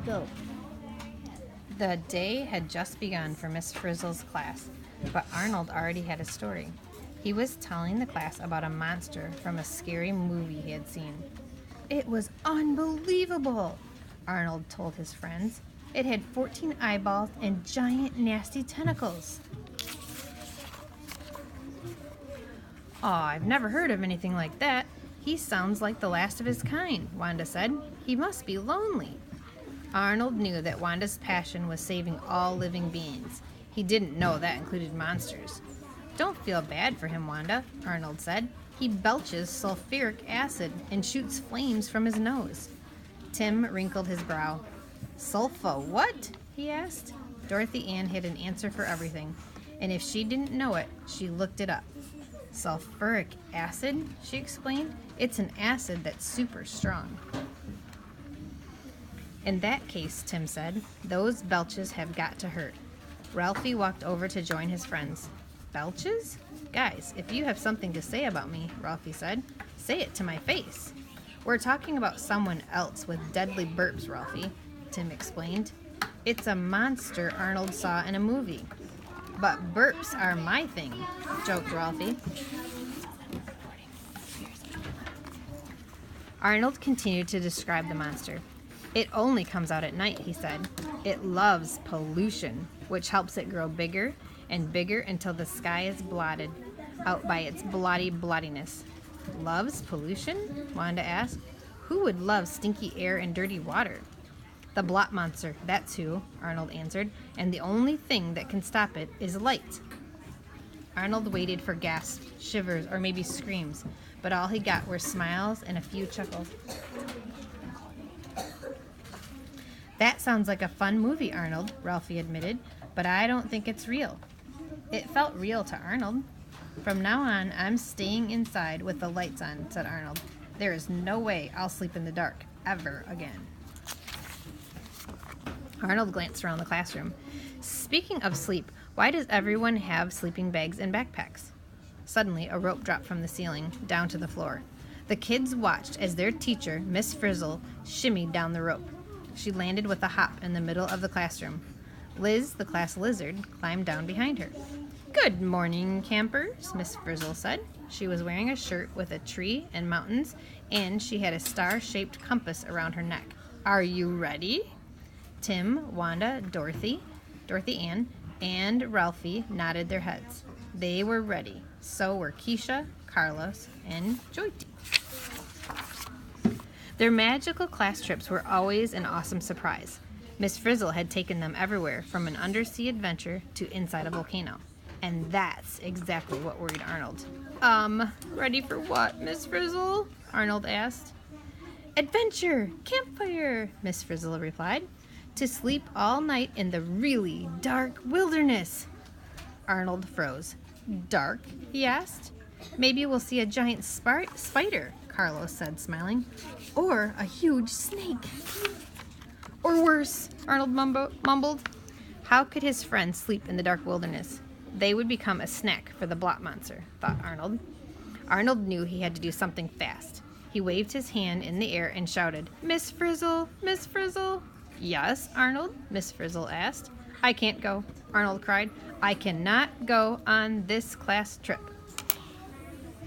go. The day had just begun for Miss Frizzle's class, but Arnold already had a story. He was telling the class about a monster from a scary movie he had seen. It was unbelievable, Arnold told his friends. It had 14 eyeballs and giant, nasty tentacles. "Aw, I've never heard of anything like that. He sounds like the last of his kind," Wanda said. "He must be lonely." Arnold knew that Wanda's passion was saving all living beings. He didn't know that included monsters. "Don't feel bad for him, Wanda," Arnold said. "He belches sulfuric acid and shoots flames from his nose." Tim wrinkled his brow. "Sulfa what?" he asked. Dorothy Ann had an answer for everything, and if she didn't know it, she looked it up. "Sulfuric acid," she explained. "It's an acid that's super strong." "In that case," Tim said, "those belches have got to hurt." Ralphie walked over to join his friends. "Belches? Guys, if you have something to say about me," Ralphie said, "say it to my face." "We're talking about someone else with deadly burps, Ralphie," Tim explained. "It's a monster Arnold saw in a movie." "But burps are my thing," joked Ralphie. Arnold continued to describe the monster. "It only comes out at night," he said. "It loves pollution, which helps it grow bigger and bigger until the sky is blotted out by its blottiness." "Loves pollution?" Wanda asked. "Who would love stinky air and dirty water?" "The blot monster, that's who," Arnold answered, "and the only thing that can stop it is light." Arnold waited for gasps, shivers, or maybe screams, but all he got were smiles and a few chuckles. "That sounds like a fun movie, Arnold," Ralphie admitted, "but I don't think it's real." It felt real to Arnold. "From now on, I'm staying inside with the lights on," said Arnold. "There is no way I'll sleep in the dark, ever again." Arnold glanced around the classroom. "Speaking of sleep, why does everyone have sleeping bags and backpacks?" Suddenly, a rope dropped from the ceiling, down to the floor. The kids watched as their teacher, Miss Frizzle, shimmied down the rope. She landed with a hop in the middle of the classroom. Liz, the class lizard, climbed down behind her. "Good morning, campers," Miss Frizzle said. She was wearing a shirt with a tree and mountains, and she had a star-shaped compass around her neck. "Are you ready?" Tim, Wanda, Dorothy Ann, and Ralphie nodded their heads. They were ready. So were Keisha, Carlos, and Joyty. Their magical class trips were always an awesome surprise. Miss Frizzle had taken them everywhere, from an undersea adventure to inside a volcano. And that's exactly what worried Arnold. Ready for what, Miss Frizzle?" Arnold asked. "Adventure! Campfire!" Miss Frizzle replied. "To sleep all night in the really dark wilderness." Arnold froze. "Dark?" he asked. "Maybe we'll see a giant spider," Carlos said, smiling. "Or a huge snake." "Or worse," Arnold mumbled. How could his friends sleep in the dark wilderness? They would become a snack for the blot monster, thought Arnold. Arnold knew he had to do something fast. He waved his hand in the air and shouted, "Miss Frizzle! Miss Frizzle!" "Yes, Arnold?" Miss Frizzle asked. "I can't go," Arnold cried. "I cannot go on this class trip."